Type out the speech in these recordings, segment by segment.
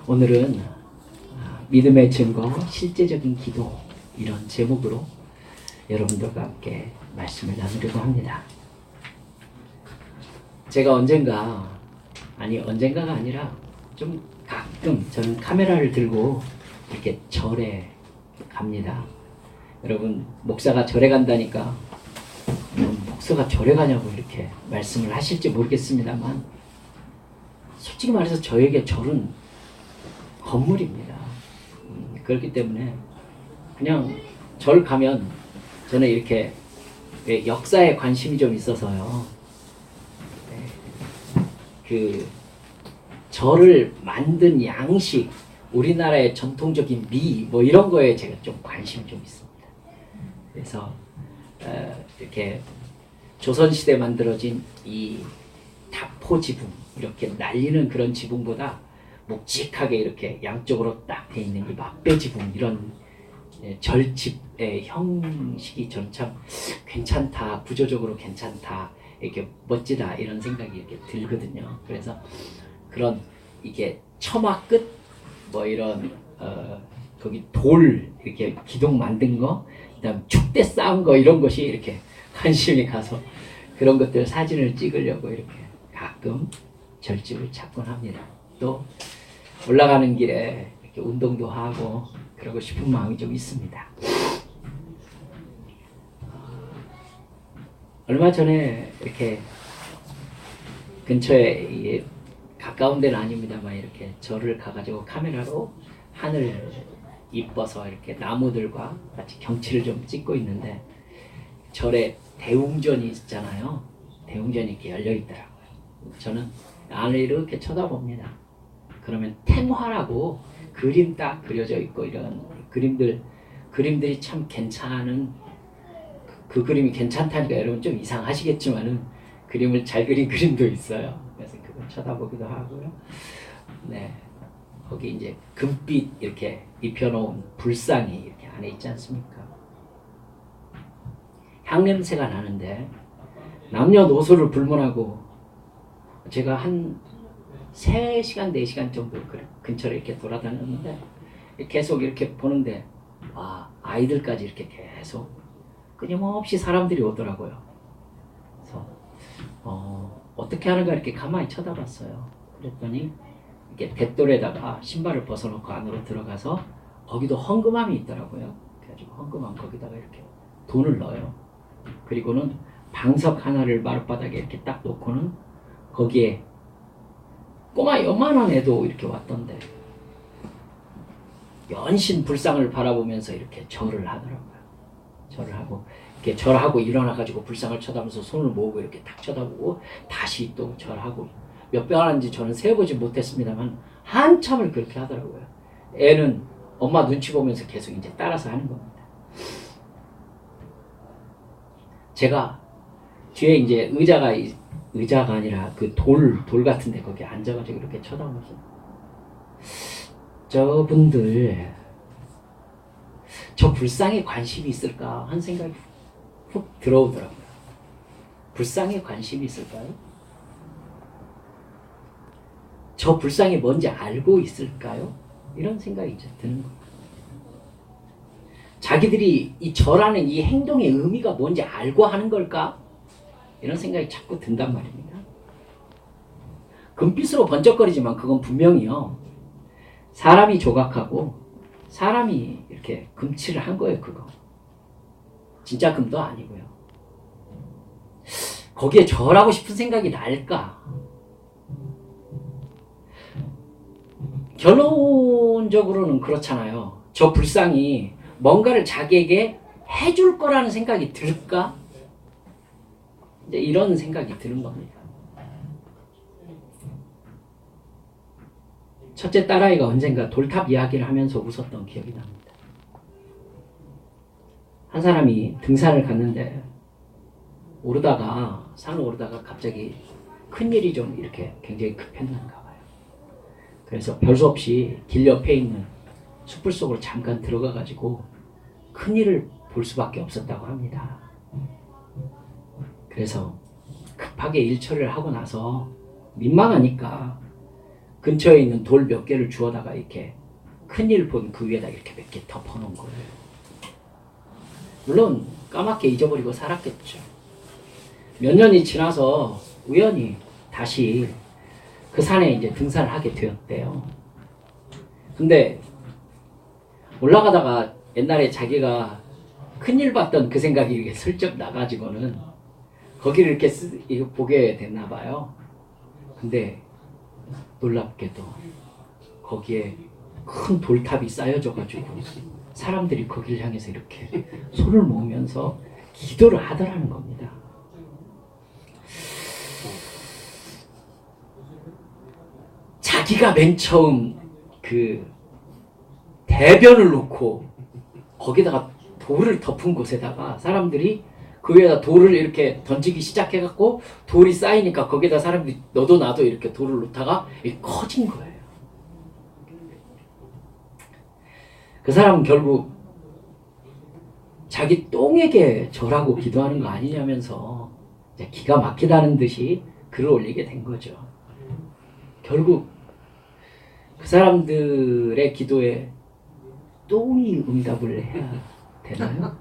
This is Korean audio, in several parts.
오늘은 믿음의 증거, 실제적인 기도 이런 제목으로 여러분들과 함께 말씀을 나누려고 합니다. 제가 언젠가가 아니라 좀 가끔 저는 카메라를 들고 이렇게 절에 갑니다. 여러분, 목사가 절에 간다니까 목사가 절에 가냐고 이렇게 말씀을 하실지 모르겠습니다만, 솔직히 말해서 저에게 절은 건물입니다. 그렇기 때문에 그냥 절 가면 저는 이렇게 역사에 관심이 좀 있어서요. 그 절을 만든 양식, 우리나라의 전통적인 미 뭐 이런 거에 제가 좀 관심이 좀 있습니다. 그래서 이렇게 조선시대 만들어진 이 다포 지붕, 이렇게 날리는 그런 지붕보다 묵직하게 이렇게 양쪽으로 딱 돼 있는 이 막배 지붕, 이런 절집의 형식이 저는 참 괜찮다, 구조적으로 괜찮다, 이렇게 멋지다, 이런 생각이 이렇게 들거든요. 그래서 그런 이게 처마 끝 뭐 이런 거기 돌 이렇게 기둥 만든 거, 그다음 축대 쌓은 거, 이런 것이 이렇게 관심이 가서 그런 것들 사진을 찍으려고 이렇게 가끔 절집을 찾곤 합니다. 또 올라가는 길에 이렇게 운동도 하고 그러고 싶은 마음이 좀 있습니다. 얼마 전에 이렇게 근처에 가까운 데는 아닙니다만 이렇게 절을 가가지고 카메라로 하늘 이뻐서 이렇게 나무들과 같이 경치를 좀 찍고 있는데, 절에 대웅전이 있잖아요. 대웅전이 이렇게 열려 있더라고요. 저는 안을 이렇게 쳐다봅니다. 그러면 탱화라고 그림 딱 그려져 있고, 이런 그림들이 참 괜찮은, 그 그림이 괜찮다니까 여러분 좀 이상하시겠지만은 그림을 잘 그린 그림도 있어요. 그래서 그걸 쳐다보기도 하고요. 네, 거기 이제 금빛 이렇게 입혀놓은 불상이 이렇게 안에 있지 않습니까? 향 냄새가 나는데 남녀노소를 불문하고 제가 한 3시간, 4시간 정도 근처를 이렇게 돌아다녔는데 계속 이렇게 보는데 아이들까지 이렇게 계속 끊임없이 사람들이 오더라고요. 그래서 어떻게 하는가 이렇게 가만히 쳐다봤어요. 그랬더니 이렇게 댓돌에다가 신발을 벗어놓고 안으로 들어가서 거기도 헌금함이 있더라고요. 그래가지고 헌금함 거기다가 이렇게 돈을 넣어요. 그리고는 방석 하나를 마룻바닥에 이렇게 딱 놓고는 거기에 꼬마 요만한 애도 이렇게 왔던데 연신 불상을 바라보면서 이렇게 절을 하더라고요. 절을 하고 이렇게 절하고 일어나가지고 불상을 쳐다보면서 손을 모으고 이렇게 탁 쳐다보고 다시 또 절하고, 몇 번 하는지 저는 세어보지 못했습니다만 한참을 그렇게 하더라고요. 애는 엄마 눈치 보면서 계속 이제 따라서 하는 겁니다. 제가 뒤에 이제 의자가 아니라 그 돌 같은데 거기 앉아가지고 이렇게 쳐다보면서 저분들 저 불상에 관심이 있을까 하는 생각이 훅 들어오더라고요. 불상에 관심이 있을까요? 저 불상이 뭔지 알고 있을까요? 이런 생각이 이제 드는 겁니다. 자기들이 이 절하는 이 행동의 의미가 뭔지 알고 하는 걸까? 이런 생각이 자꾸 든단 말입니다. 금빛으로 번쩍거리지만 그건 분명히요, 사람이 조각하고 사람이 이렇게 금칠을 한 거예요. 그거 진짜 금도 아니고요. 거기에 절하고 싶은 생각이 날까? 결론적으로는 그렇잖아요. 저 불상이 뭔가를 자기에게 해줄 거라는 생각이 들까? 이제 이런 생각이 드는 겁니다. 첫째 딸아이가 언젠가 돌탑 이야기를 하면서 웃었던 기억이 납니다. 한 사람이 등산을 갔는데 산을 오르다가 갑자기 큰일이 좀 이렇게 굉장히 급했는가 봐요. 그래서 별 수 없이 길 옆에 있는 숯불 속으로 잠깐 들어가 가지고 큰일을 볼 수밖에 없었다고 합니다. 그래서 급하게 일 처리를 하고 나서 민망하니까 근처에 있는 돌 몇 개를 주워다가 이렇게 큰일 본 그 위에다 이렇게 몇 개 덮어놓은 거예요. 물론 까맣게 잊어버리고 살았겠죠. 몇 년이 지나서 우연히 다시 그 산에 이제 등산을 하게 되었대요. 근데 올라가다가 옛날에 자기가 큰일 봤던 그 생각이 이렇게 슬쩍 나가지고는 거기를 이렇게 보게 됐나 봐요. 근데 놀랍게도 거기에 큰 돌탑이 쌓여져가지고 사람들이 거기를 향해서 이렇게 손을 모으면서 기도를 하더라는 겁니다. 자기가 맨 처음 그 대변을 놓고 거기다가 돌을 덮은 곳에다가 사람들이 그 위에다 돌을 이렇게 던지기 시작해갖고 돌이 쌓이니까 거기다 사람들이 너도 나도 이렇게 돌을 놓다가 이게 커진 거예요. 그 사람은 결국 자기 똥에게 절하고 기도하는 거 아니냐면서 기가 막히다는 듯이 글을 올리게 된 거죠. 결국 그 사람들의 기도에 똥이 응답을 해야 되나요?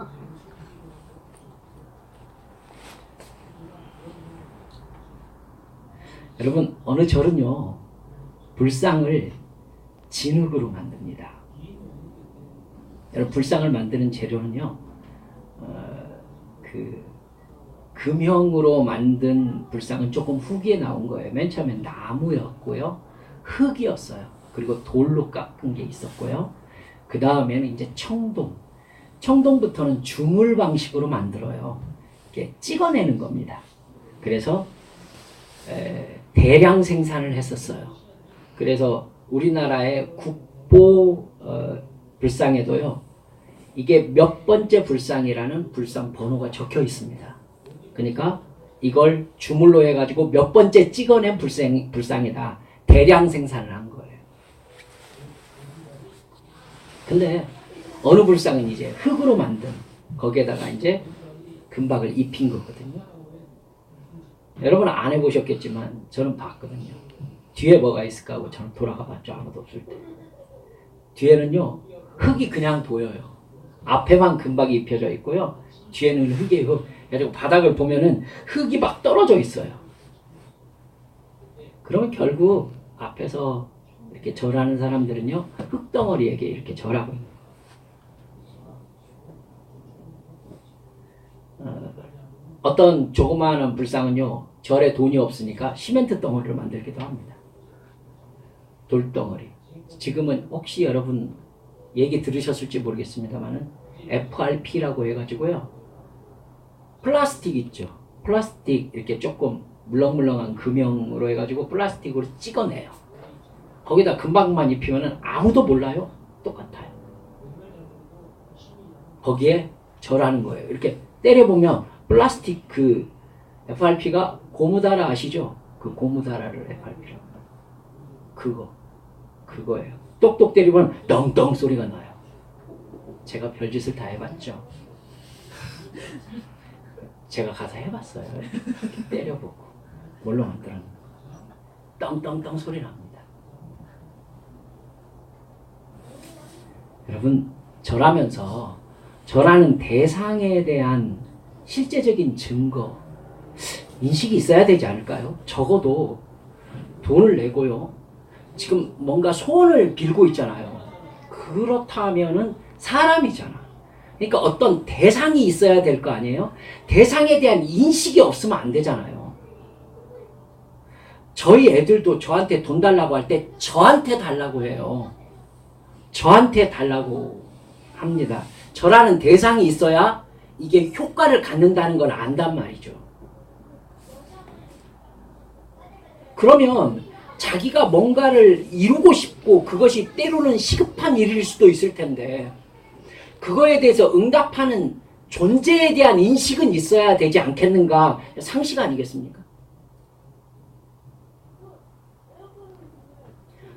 여러분, 어느 절은요 불상을 진흙으로 만듭니다. 여러분, 불상을 만드는 재료는요 금형으로 만든 불상은 조금 후기에 나온 거예요. 맨 처음엔 나무였고요, 흙이었어요. 그리고 돌로 깎은 게 있었고요. 그 다음에는 이제 청동부터는 주물 방식으로 만들어요. 이렇게 찍어내는 겁니다. 그래서 대량 생산을 했었어요. 그래서 우리나라의 국보 불상에도요 이게 몇 번째 불상이라는 불상 번호가 적혀 있습니다. 그러니까 이걸 주물로 해가지고 몇 번째 찍어낸 불상이다. 대량 생산을 한 거예요. 근데 어느 불상은 이제 흙으로 만든 거기에다가 이제 금박을 입힌 거거든요. 여러분 안 해보셨겠지만 저는 봤거든요. 뒤에 뭐가 있을까 하고 저는 돌아가 봤죠. 아무도 없을 때. 뒤에는요 흙이 그냥 보여요. 앞에만 금박이 입혀져 있고요, 뒤에는 흙이 흙. 그래가지고 바닥을 보면은 흙이 막 떨어져 있어요. 그러면 결국 앞에서 이렇게 절하는 사람들은요 흙덩어리에게 이렇게 절하고 있는 거예요. 어떤 조그마한 불상은요 절에 돈이 없으니까 시멘트 덩어리를 만들기도 합니다. 돌덩어리. 지금은 혹시 여러분 얘기 들으셨을지 모르겠습니다만은 FRP라고 해가지고요 플라스틱 있죠. 플라스틱 이렇게 조금 물렁물렁한 금형으로 해가지고 플라스틱으로 찍어내요. 거기다 금박만 입히면은 아무도 몰라요. 똑같아요. 거기에 절하는 거예요. 이렇게 때려보면 플라스틱 그 FRP가 고무다라 아시죠? 그 고무다라를 FRP라고. 그거예요. 똑똑 때리면 덩덩 소리가 나요. 제가 별짓을 다 해봤죠. 제가 가서 해봤어요. 때려보고 뭘로 만들었나. 덩덩덩 소리 납니다. 여러분, 절하면서 절하는 대상에 대한 실제적인 증거, 인식이 있어야 되지 않을까요? 적어도 돈을 내고요, 지금 뭔가 소원을 빌고 있잖아요. 그렇다면은 사람이잖아. 그러니까 어떤 대상이 있어야 될 거 아니에요? 대상에 대한 인식이 없으면 안 되잖아요. 저희 애들도 저한테 돈 달라고 할 때 저한테 달라고 해요. 저한테 달라고 합니다. 저라는 대상이 있어야 이게 효과를 갖는다는 걸 안단 말이죠. 그러면 자기가 뭔가를 이루고 싶고 그것이 때로는 시급한 일일 수도 있을 텐데 그거에 대해서 응답하는 존재에 대한 인식은 있어야 되지 않겠는가? 상식 아니겠습니까?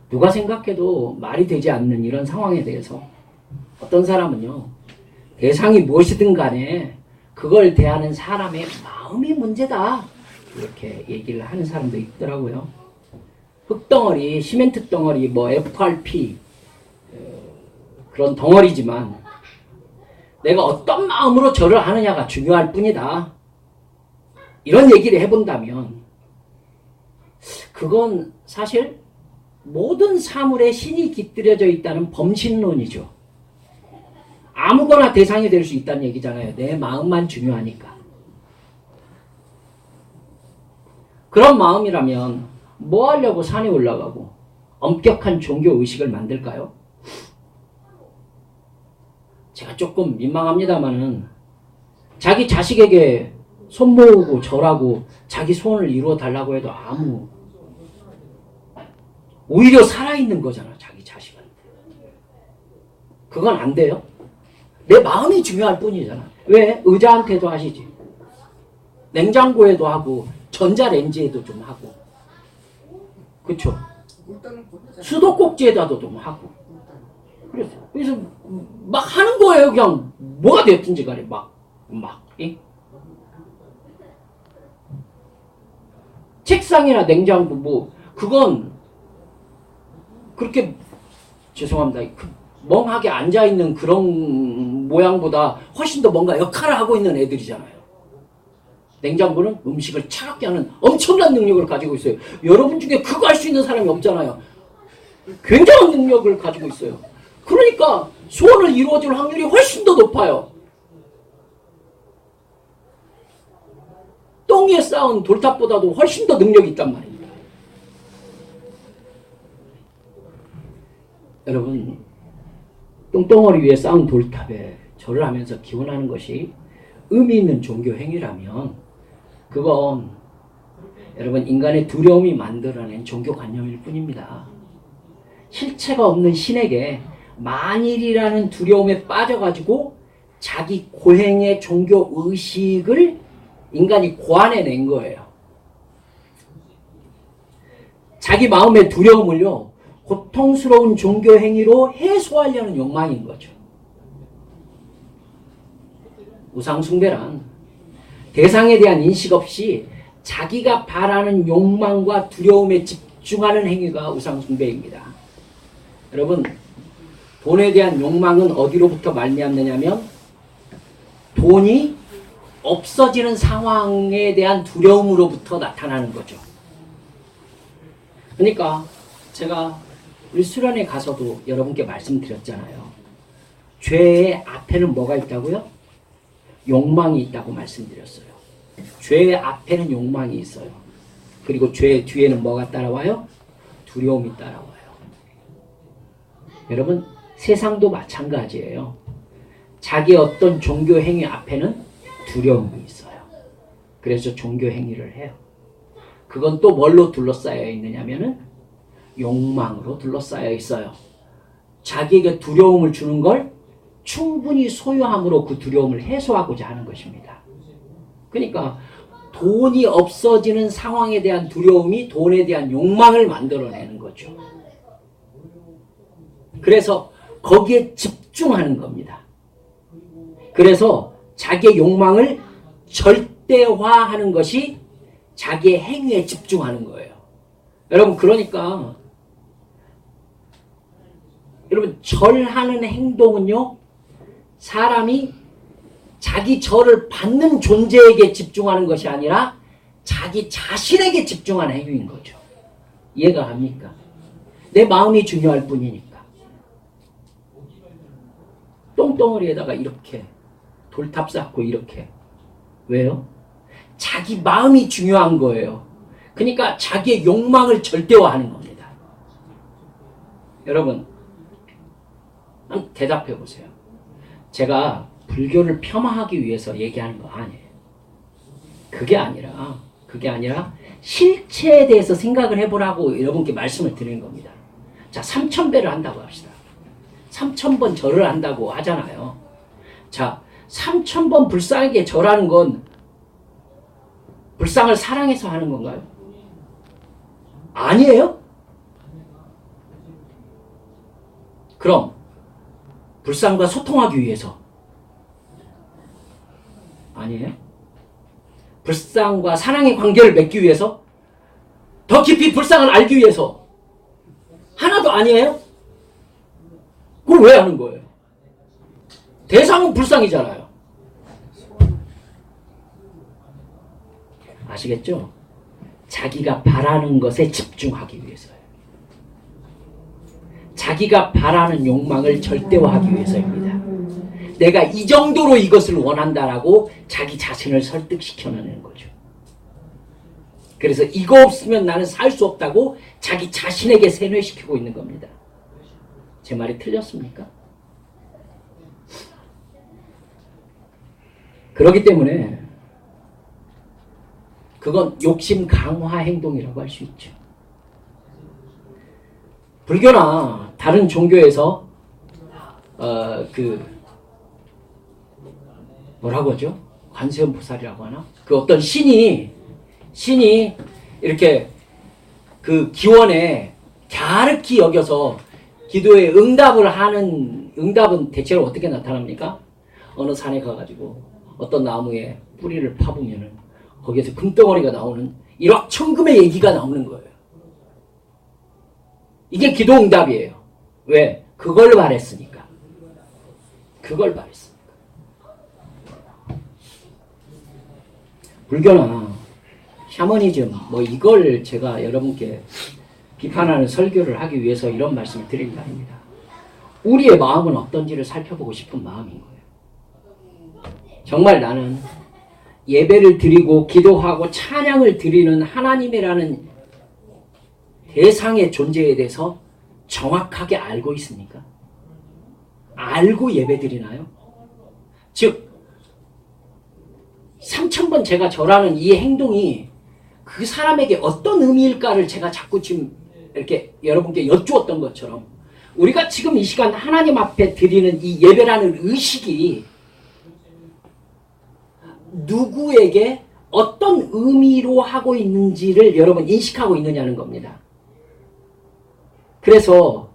누가 생각해도 말이 되지 않는 이런 상황에 대해서 어떤 사람은요, 대상이 무엇이든 간에 그걸 대하는 사람의 마음이 문제다, 이렇게 얘기를 하는 사람도 있더라고요. 흙덩어리, 시멘트 덩어리, 뭐 F8P 그런 덩어리지만 내가 어떤 마음으로 절을 하느냐가 중요할 뿐이다. 이런 얘기를 해본다면 그건 사실 모든 사물에 신이 깃들여져 있다는 범신론이죠. 아무거나 대상이 될 수 있다는 얘기잖아요. 내 마음만 중요하니까. 그런 마음이라면 뭐 하려고 산에 올라가고 엄격한 종교의식을 만들까요? 제가 조금 민망합니다만은 자기 자식에게 손 모으고 절하고 자기 소원을 이루어 달라고 해도 오히려 살아있는 거잖아, 자기 자식한테. 그건 안 돼요? 내 마음이 중요할 뿐이잖아. 왜? 의자한테도 하시지. 냉장고에도 하고 전자레인지에도 좀 하고. 그쵸? 수도꼭지에다도 좀 하고. 그래서 막 하는 거예요. 그냥 뭐가 됐든지 간에 막. 예? 책상이나 냉장고 뭐 그건 그렇게 죄송합니다. 멍하게 앉아있는 그런 모양보다 훨씬 더 뭔가 역할을 하고 있는 애들이잖아요. 냉장고는 음식을 차갑게 하는 엄청난 능력을 가지고 있어요. 여러분 중에 그거 할 수 있는 사람이 없잖아요. 굉장한 능력을 가지고 있어요. 그러니까 소원을 이루어질 확률이 훨씬 더 높아요. 똥 위에 쌓은 돌탑보다도 훨씬 더 능력이 있단 말입니다. 여러분, 똥덩어리 위에 쌓은 돌탑에 절을 하면서 기원하는 것이 의미 있는 종교 행위라면 그건 여러분 인간의 두려움이 만들어낸 종교관념일 뿐입니다. 실체가 없는 신에게 만일이라는 두려움에 빠져가지고 자기 고행의 종교의식을 인간이 고안해낸 거예요. 자기 마음의 두려움을요, 고통스러운 종교 행위로 해소하려는 욕망인 거죠. 우상숭배란 대상에 대한 인식 없이 자기가 바라는 욕망과 두려움에 집중하는 행위가 우상숭배입니다. 여러분, 돈에 대한 욕망은 어디로부터 말미암느냐면 돈이 없어지는 상황에 대한 두려움으로부터 나타나는 거죠. 그러니까 제가 우리 수련회 가서도 여러분께 말씀드렸잖아요. 죄의 앞에는 뭐가 있다고요? 욕망이 있다고 말씀드렸어요. 죄의 앞에는 욕망이 있어요. 그리고 죄의 뒤에는 뭐가 따라와요? 두려움이 따라와요. 여러분, 세상도 마찬가지예요. 자기 어떤 종교 행위 앞에는 두려움이 있어요. 그래서 종교 행위를 해요. 그건 또 뭘로 둘러싸여 있느냐면은 욕망으로 둘러싸여 있어요. 자기에게 두려움을 주는 걸 충분히 소유함으로 그 두려움을 해소하고자 하는 것입니다. 그러니까 돈이 없어지는 상황에 대한 두려움이 돈에 대한 욕망을 만들어내는 거죠. 그래서 거기에 집중하는 겁니다. 그래서 자기의 욕망을 절대화하는 것이 자기의 행위에 집중하는 거예요. 여러분, 그러니까 여러분, 절하는 행동은요, 사람이 자기 절을 받는 존재에게 집중하는 것이 아니라 자기 자신에게 집중하는 행위인 거죠. 이해가 갑니까? 내 마음이 중요할 뿐이니까. 똥덩어리에다가 이렇게 돌탑 쌓고 이렇게. 왜요? 자기 마음이 중요한 거예요. 그러니까 자기의 욕망을 절대화하는 겁니다. 여러분, 한번 대답해 보세요. 제가 불교를 폄하하기 위해서 얘기하는 거 아니에요. 그게 아니라 실체에 대해서 생각을 해보라고 여러분께 말씀을 드리는 겁니다. 자, 3000배를 한다고 합시다. 3000번 절을 한다고 하잖아요. 자, 3000번 불쌍하게 절하는 건 불쌍을 사랑해서 하는 건가요? 아니에요? 그럼 불쌍과 소통하기 위해서 아니에요? 불쌍과 사랑의 관계를 맺기 위해서 더 깊이 불쌍을 알기 위해서 아니에요? 그걸 왜 하는 거예요? 대상은 불상이잖아요. 아시겠죠? 자기가 바라는 것에 집중하기 위해서예요. 자기가 바라는 욕망을 절대화하기 위해서입니다. 내가 이 정도로 이것을 원한다라고 자기 자신을 설득시켜내는 거죠. 그래서 이거 없으면 나는 살 수 없다고 자기 자신에게 세뇌시키고 있는 겁니다. 제 말이 틀렸습니까? 그렇기 때문에 그건 욕심 강화 행동이라고 할 수 있죠. 불교나 다른 종교에서 뭐라고 하죠? 관세음 보살이라고 하나? 그 어떤 신이 이렇게 그 기원에 갸륵히 여겨서 기도에 응답을 하는, 응답은 대체로 어떻게 나타납니까? 어느 산에 가가지고 어떤 나무에 뿌리를 파보면은 거기에서 금덩어리가 나오는 일확천금의 얘기가 나오는 거예요. 이게 기도 응답이에요. 왜? 그걸 바랬으니까. 그걸 바랬으니까. 불교나 샤머니즘 뭐 이걸 제가 여러분께 비판하는 설교를 하기 위해서 이런 말씀을 드린 게 아닙니다. 우리의 마음은 어떤지를 살펴보고 싶은 마음인 거예요. 정말 나는 예배를 드리고 기도하고 찬양을 드리는 하나님이라는 대상의 존재에 대해서 정확하게 알고 있습니까? 알고 예배 드리나요? 즉 3000번 제가 절하는 이 행동이 그 사람에게 어떤 의미일까를 제가 자꾸 지금 이렇게 여러분께 여쭈었던 것처럼 우리가 지금 이 시간 하나님 앞에 드리는 이 예배라는 의식이 누구에게 어떤 의미로 하고 있는지를 여러분 인식하고 있느냐는 겁니다. 그래서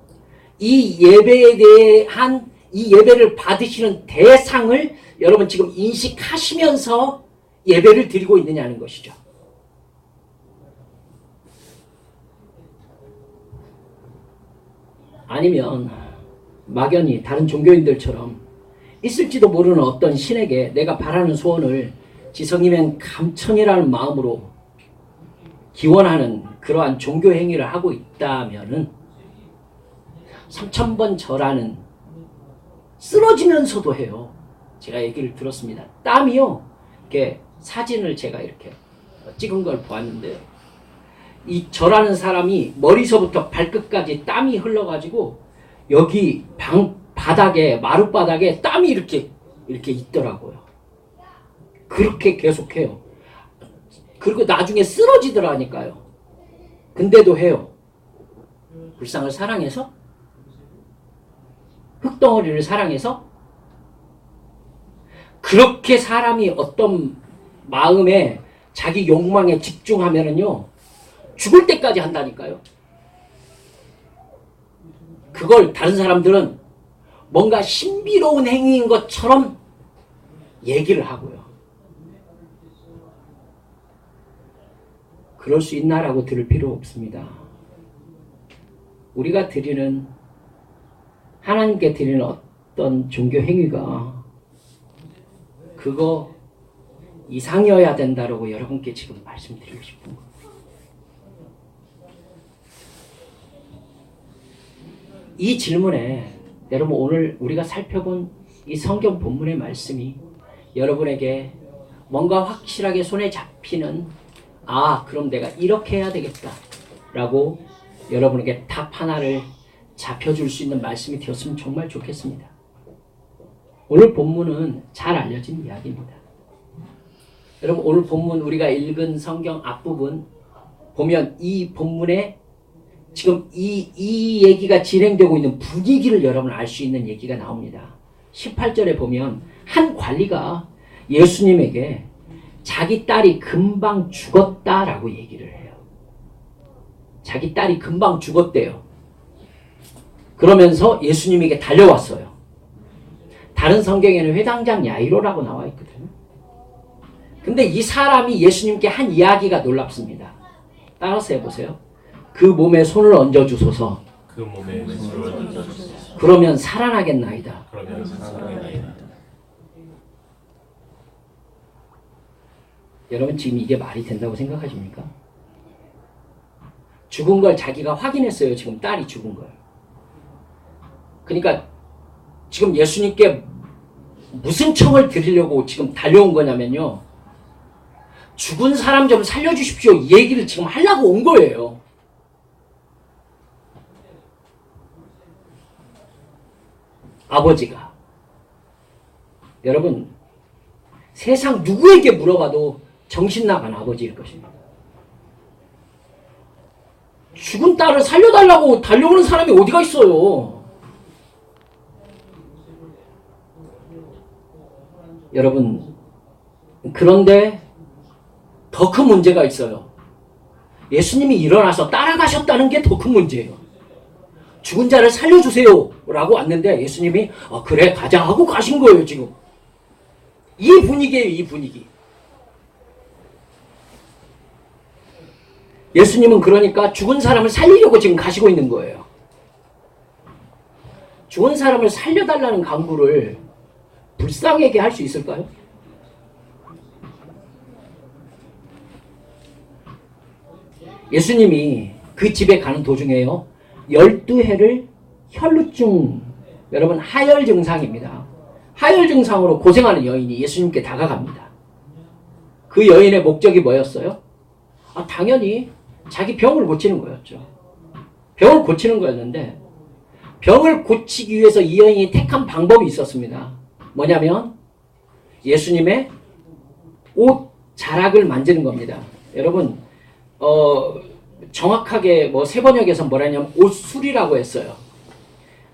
이 예배에 대한 이 예배를 받으시는 대상을 여러분 지금 인식하시면서 예배를 드리고 있느냐는 것이죠. 아니면 막연히 다른 종교인들처럼 있을지도 모르는 어떤 신에게 내가 바라는 소원을 지성이면 감천이라는 마음으로 기원하는 그러한 종교 행위를 하고 있다면은 3000번 절하는 쓰러지면서도 해요. 제가 얘기를 들었습니다. 땀이요. 이렇게 사진을 제가 이렇게 찍은 걸 보았는데요. 이 절하는 사람이 머리서부터 발끝까지 땀이 흘러가지고 여기 바닥에 마룻바닥에 땀이 이렇게 있더라고요. 그렇게 계속해요. 그리고 나중에 쓰러지더라니까요. 근데도 해요. 불상을 사랑해서? 흙덩어리를 사랑해서? 그렇게 사람이 어떤 마음에 자기 욕망에 집중하면은요 죽을 때까지 한다니까요. 그걸 다른 사람들은 뭔가 신비로운 행위인 것처럼 얘기를 하고요. 그럴 수 있나라고 들을 필요 없습니다. 우리가 드리는 하나님께 드리는 어떤 종교 행위가 그거 이상이어야 된다라고 여러분께 지금 말씀드리고 싶은 거예요. 이 질문에 여러분 오늘 우리가 살펴본 이 성경 본문의 말씀이 여러분에게 뭔가 확실하게 손에 잡히는 그럼 내가 이렇게 해야 되겠다 라고 여러분에게 답 하나를 잡혀줄 수 있는 말씀이 되었으면 정말 좋겠습니다. 오늘 본문은 잘 알려진 이야기입니다. 여러분 오늘 본문 우리가 읽은 성경 앞부분 보면 이 본문에 지금 이 얘기가 진행되고 있는 분위기를 여러분 알 수 있는 얘기가 나옵니다. 18절에 보면 한 관리가 예수님에게 자기 딸이 금방 죽었다라고 얘기를 해요. 자기 딸이 금방 죽었대요. 그러면서 예수님에게 달려왔어요. 다른 성경에는 회당장 야이로라고 나와 있거든요. 근데 이 사람이 예수님께 한 이야기가 놀랍습니다. 따라서 해보세요. 그 몸에 손을 얹어주소서. 그 몸에 주를 던져주세요. 그러면 살아나겠나이다. 그러면 살아나겠나이다. 여러분 지금 이게 말이 된다고 생각하십니까? 죽은 걸 자기가 확인했어요. 지금 딸이 죽은 걸. 그러니까 지금 예수님께 무슨 청을 드리려고 지금 달려온 거냐면요. 죽은 사람 좀 살려주십시오. 이 얘기를 지금 하려고 온 거예요. 아버지가. 여러분, 세상 누구에게 물어봐도 정신 나간 아버지일 것입니다. 죽은 딸을 살려달라고 달려오는 사람이 어디가 있어요? 여러분, 그런데 더 큰 문제가 있어요. 예수님이 일어나서 따라가셨다는 게 더 큰 문제예요. 죽은 자를 살려주세요 라고 왔는데 예수님이 그래 가자 하고 가신 거예요. 지금 이 분위기예요. 이 분위기. 예수님은 그러니까 죽은 사람을 살리려고 지금 가시고 있는 거예요. 죽은 사람을 살려달라는 간구를 불쌍하게 할 수 있을까요? 예수님이 그 집에 가는 도중에요. 12해를 혈루증, 여러분 하열 증상입니다. 하열 증상으로 고생하는 여인이 예수님께 다가갑니다. 그 여인의 목적이 뭐였어요? 당연히 자기 병을 고치는 거였죠. 병을 고치는 거였는데 병을 고치기 위해서 이 여인이 택한 방법이 있었습니다. 뭐냐면 예수님의 옷 자락을 만지는 겁니다. 여러분 정확하게 세번역에서 뭐라 했냐면 옷술이라고 했어요.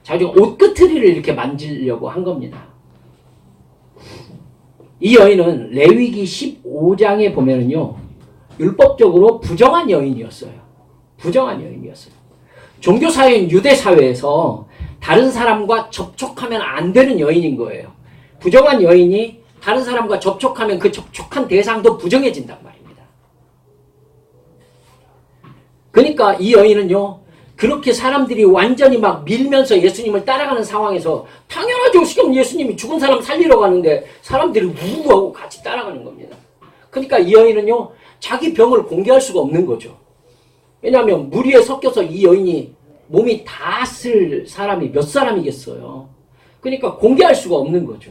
자기 옷끄트리를 이렇게 만지려고 한 겁니다. 이 여인은 레위기 15장에 보면은요, 율법적으로 부정한 여인이었어요. 부정한 여인이었어요. 종교사회인 유대사회에서 다른 사람과 접촉하면 안 되는 여인인 거예요. 부정한 여인이 다른 사람과 접촉하면 그 접촉한 대상도 부정해진단 말입니다. 그러니까 이 여인은요, 그렇게 사람들이 완전히 막 밀면서 예수님을 따라가는 상황에서 당연하죠. 지금 예수님이 죽은 사람 살리러 가는데 사람들이 우우하고 같이 따라가는 겁니다. 그러니까 이 여인은요, 자기 병을 공개할 수가 없는 거죠. 왜냐하면 무리에 섞여서 이 여인이 몸이 다 쓸 사람이 몇 사람이겠어요. 그러니까 공개할 수가 없는 거죠.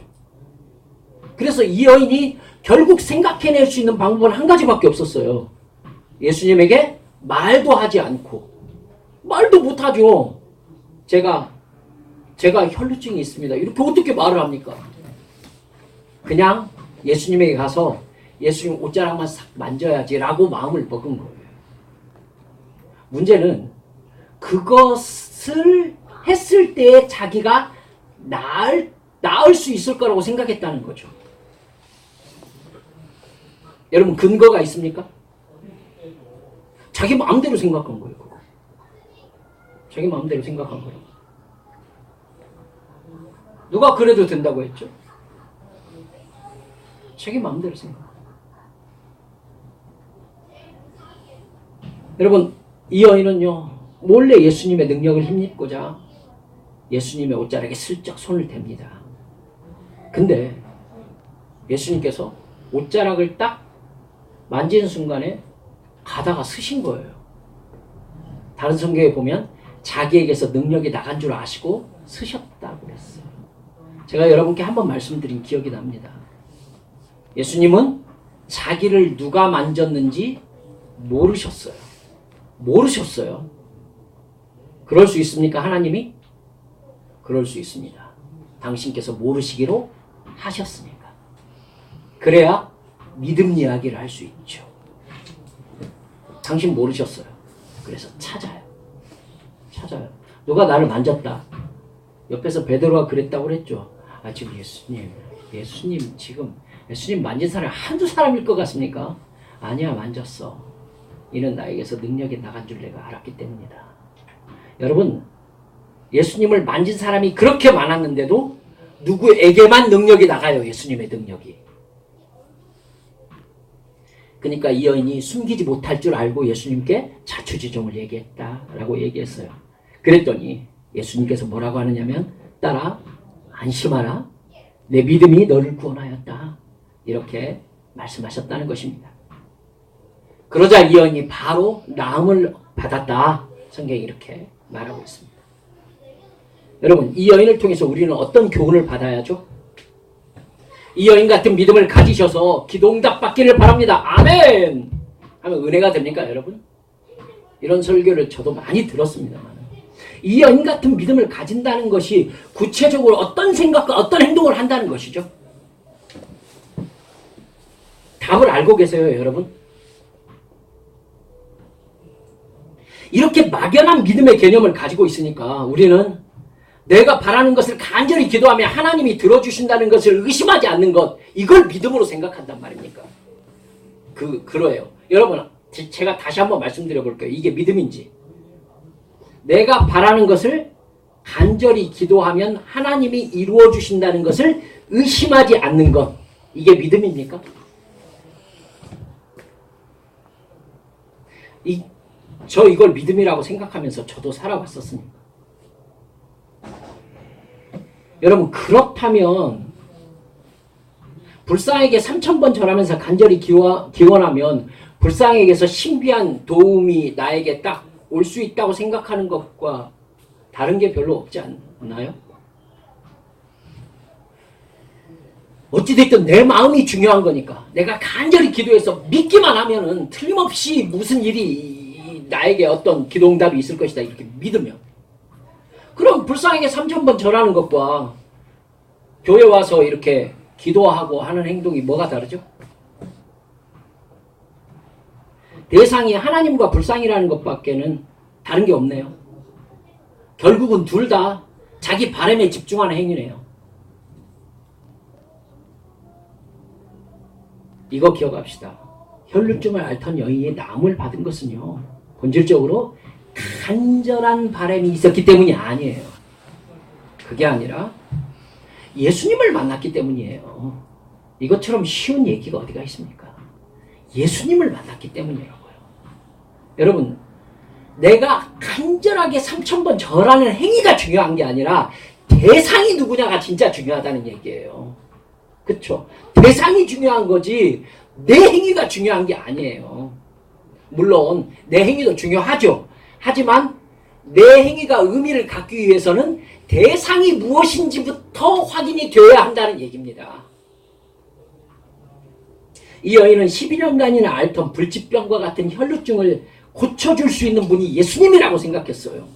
그래서 이 여인이 결국 생각해낼 수 있는 방법은 한 가지밖에 없었어요. 예수님에게 말도 하지 않고, 말도 못하죠. 제가 혈루증이 있습니다. 이렇게 어떻게 말을 합니까? 그냥 예수님에게 가서 예수님 옷자락만 싹 만져야지라고 마음을 먹은 거예요. 문제는 그것을 했을 때 자기가 나을 수 있을 거라고 생각했다는 거죠. 여러분 근거가 있습니까? 자기 마음대로 생각한 거예요. 그거. 자기 마음대로 생각한 거예요. 누가 그래도 된다고 했죠? 자기 마음대로 생각. 여러분 이 여인은요 몰래 예수님의 능력을 힘입고자 예수님의 옷자락에 슬쩍 손을 댑니다. 근데 예수님께서 옷자락을 딱 만지는 순간에 가다가 쓰신 거예요. 다른 성경에 보면 자기에게서 능력이 나간 줄 아시고 쓰셨다고 그랬어요. 제가 여러분께 한번 말씀드린 기억이 납니다. 예수님은 자기를 누가 만졌는지 모르셨어요. 모르셨어요. 그럴 수 있습니까? 하나님이? 그럴 수 있습니다. 당신께서 모르시기로 하셨으니까. 그래야 믿음 이야기를 할 수 있죠. 당신 모르셨어요. 그래서 찾아요. 누가 나를 만졌다. 옆에서 베드로가 그랬다고 그랬죠. 지금 예수님 지금 예수님 만진 사람이 한두 사람일 것 같습니까? 아니야, 만졌어. 이는 나에게서 능력이 나간 줄 내가 알았기 때문이다. 여러분, 예수님을 만진 사람이 그렇게 많았는데도 누구에게만 능력이 나가요. 예수님의 능력이. 그러니까 이 여인이 숨기지 못할 줄 알고 예수님께 자초지종을 얘기했다라고 얘기했어요. 그랬더니 예수님께서 뭐라고 하느냐면 딸아 안심하라 내 믿음이 너를 구원하였다 이렇게 말씀하셨다는 것입니다. 그러자 이 여인이 바로 나음을 받았다. 성경이 이렇게 말하고 있습니다. 여러분 이 여인을 통해서 우리는 어떤 교훈을 받아야죠? 이 여인 같은 믿음을 가지셔서 기도응답 받기를 바랍니다. 아멘! 하면 은혜가 됩니까 여러분? 이런 설교를 저도 많이 들었습니다만 이 여인 같은 믿음을 가진다는 것이 구체적으로 어떤 생각과 어떤 행동을 한다는 것이죠. 답을 알고 계세요 여러분? 이렇게 막연한 믿음의 개념을 가지고 있으니까 우리는 내가 바라는 것을 간절히 기도하면 하나님이 들어주신다는 것을 의심하지 않는 것, 이걸 믿음으로 생각한단 말입니까? 그러해요. 여러분, 제가 다시 한번 말씀드려 볼게요. 이게 믿음인지. 내가 바라는 것을 간절히 기도하면 하나님이 이루어 주신다는 것을 의심하지 않는 것, 이게 믿음입니까? 저 이걸 믿음이라고 생각하면서 저도 살아왔었습니다. 여러분 그렇다면 불쌍에게 3,000번 절하면서 간절히 기원하면 불쌍에게서 신비한 도움이 나에게 딱 올 수 있다고 생각하는 것과 다른 게 별로 없지 않나요? 어찌됐든 내 마음이 중요한 거니까 내가 간절히 기도해서 믿기만 하면은 틀림없이 무슨 일이 나에게 어떤 기도응답이 있을 것이다 이렇게 믿으면 그럼 불쌍하게 3,000번 절하는 것과 교회 와서 이렇게 기도하고 하는 행동이 뭐가 다르죠? 대상이 하나님과 불쌍이라는 것밖에는 다른 게 없네요. 결국은 둘 다 자기 바람에 집중하는 행위네요. 이거 기억합시다. 혈루증을 앓던 여인이 나음을 받은 것은요. 본질적으로 간절한 바람이 있었기 때문이 아니에요. 그게 아니라 예수님을 만났기 때문이에요. 이것처럼 쉬운 얘기가 어디가 있습니까? 예수님을 만났기 때문이라고요. 여러분, 내가 간절하게 3,000번 절하는 행위가 중요한 게 아니라 대상이 누구냐가 진짜 중요하다는 얘기예요. 그쵸? 대상이 중요한 거지 내 행위가 중요한 게 아니에요. 물론 내 행위도 중요하죠. 하지만 내 행위가 의미를 갖기 위해서는 대상이 무엇인지부터 확인이 되어야 한다는 얘기입니다. 이 여인은 12년간이나 앓던 불치병과 같은 혈루증을 고쳐줄 수 있는 분이 예수님이라고 생각했어요.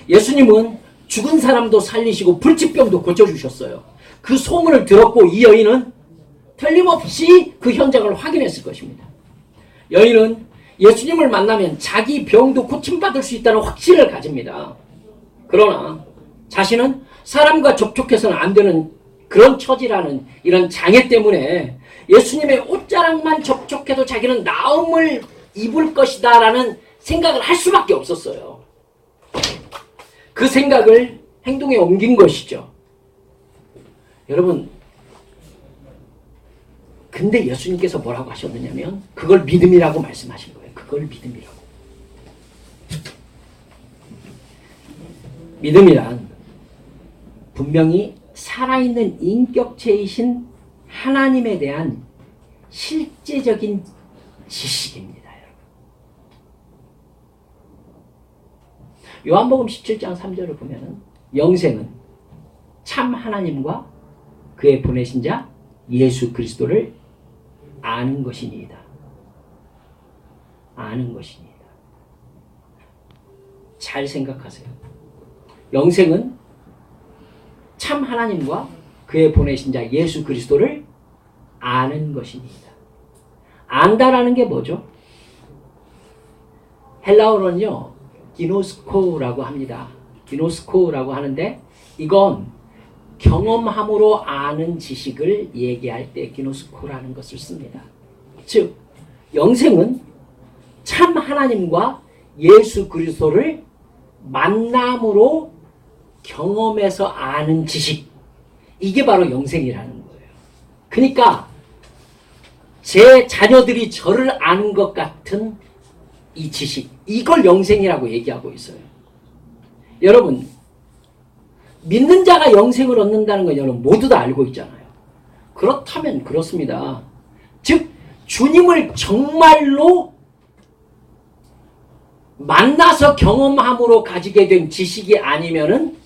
예수님은 죽은 사람도 살리시고 불치병도 고쳐주셨어요. 그 소문을 들었고 이 여인은 틀림없이 그 현장을 확인했을 것입니다. 여인은 예수님을 만나면 자기 병도 고침받을 수 있다는 확신을 가집니다. 그러나 자신은 사람과 접촉해서는 안 되는 그런 처지라는 이런 장애 때문에 예수님의 옷자락만 접촉해도 자기는 나음을 입을 것이다 라는 생각을 할 수밖에 없었어요. 그 생각을 행동에 옮긴 것이죠. 여러분, 근데 예수님께서 뭐라고 하셨느냐면 그걸 믿음이라고 말씀하신 거예요. 그걸 믿음이라고. 믿음이란 분명히 살아있는 인격체이신 하나님에 대한 실제적인 지식입니다. 요한복음 17장 3절을 보면 영생은 참 하나님과 그의 보내신 자 예수 그리스도를 아는 것이니이다. 아는 것이니이다. 잘 생각하세요. 영생은 참 하나님과 그의 보내신 자 예수 그리스도를 아는 것이니이다. 안다라는 게 뭐죠? 헬라어로는요, 기노스코라고 합니다. 기노스코라고 하는데 이건 경험함으로 아는 지식을 얘기할 때 기노스코라는 것을 씁니다. 즉, 영생은 참 하나님과 예수 그리스도를 만남으로 경험해서 아는 지식. 이게 바로 영생이라는 거예요. 그러니까 제 자녀들이 저를 아는 것 같은 이 지식, 이걸 영생이라고 얘기하고 있어요. 여러분, 믿는 자가 영생을 얻는다는 건 여러분 모두 다 알고 있잖아요. 그렇다면 그렇습니다. 즉 주님을 정말로 만나서 경험함으로 가지게 된 지식이 아니면은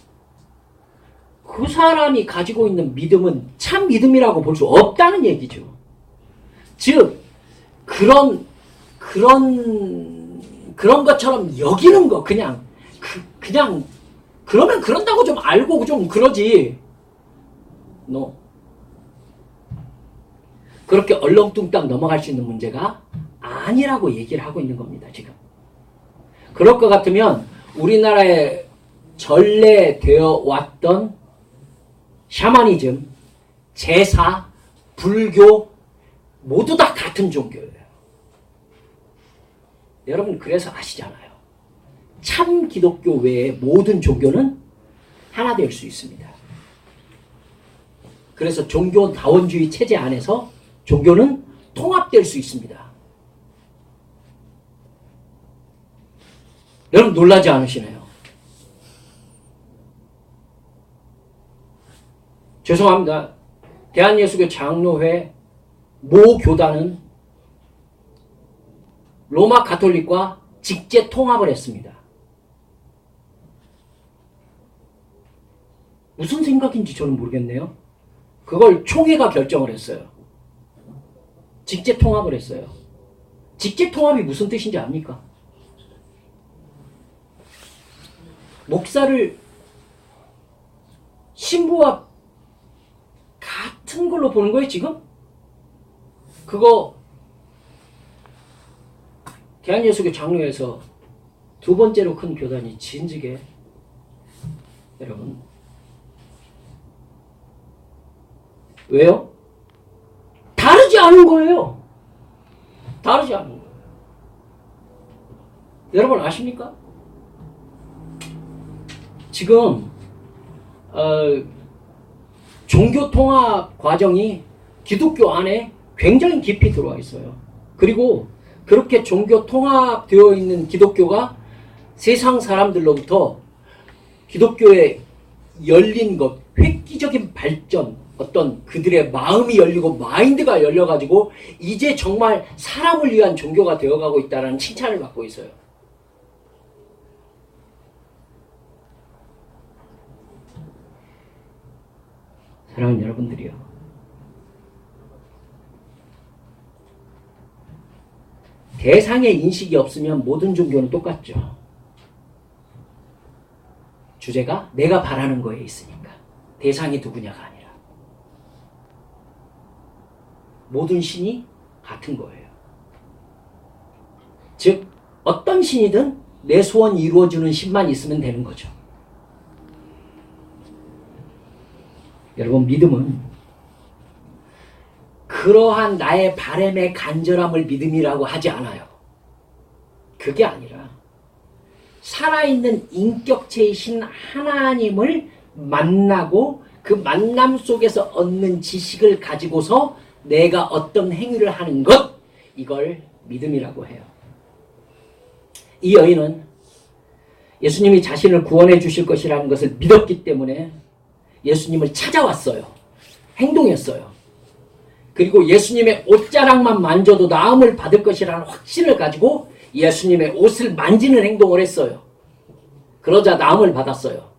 그 사람이 가지고 있는 믿음은 참 믿음이라고 볼 수 없다는 얘기죠. 즉 그런 것처럼 여기는 거 그냥 그러면 그런다고 좀 알고 좀 그러지. No. 그렇게 얼렁뚱땅 넘어갈 수 있는 문제가 아니라고 얘기를 하고 있는 겁니다, 지금. 그럴 것 같으면 우리나라에 전래되어 왔던 샤머니즘, 제사, 불교 모두 다 같은 종교예요. 여러분 그래서 아시잖아요. 참 기독교 외에 모든 종교는 하나 될 수 있습니다. 그래서 종교다원주의 체제 안에서 종교는 통합될 수 있습니다. 여러분 놀라지 않으시나요? 죄송합니다. 대한예수교 장로회 모 교단은 로마 가톨릭과 직제 통합을 했습니다. 무슨 생각인지 저는 모르겠네요. 그걸 총회가 결정을 했어요. 직제 통합을 했어요. 직제 통합이 무슨 뜻인지 압니까? 목사를 신부와 같은 걸로 보는 거예요, 지금? 그거 대한예수교 장로에서 두 번째로 큰 교단이 진즉에 여러분 왜요? 다르지 않은 거예요. 다르지 않은 거예요. 여러분 아십니까? 지금 종교 통합 과정이 기독교 안에 굉장히 깊이 들어와 있어요. 그리고 그렇게 종교 통합되어 있는 기독교가 세상 사람들로부터 기독교의 열린 것, 획기적인 발전, 어떤 그들의 마음이 열리고 마인드가 열려가지고 이제 정말 사람을 위한 종교가 되어가고 있다는 칭찬을 받고 있어요. 사랑하는 여러분들이요. 대상의 인식이 없으면 모든 종교는 똑같죠. 주제가 내가 바라는 거에 있으니까. 대상이 누구냐가 아니라. 모든 신이 같은 거예요. 즉 어떤 신이든 내 소원이 이루어지는 신만 있으면 되는 거죠. 여러분 믿음은 그러한 나의 바람의 간절함을 믿음이라고 하지 않아요. 그게 아니라 살아있는 인격체이신 하나님을 만나고 그 만남 속에서 얻는 지식을 가지고서 내가 어떤 행위를 하는 것, 이걸 믿음이라고 해요. 이 여인은 예수님이 자신을 구원해 주실 것이라는 것을 믿었기 때문에 예수님을 찾아왔어요. 행동했어요. 그리고 예수님의 옷자락만 만져도 나음을 받을 것이라는 확신을 가지고 예수님의 옷을 만지는 행동을 했어요. 그러자 나음을 받았어요.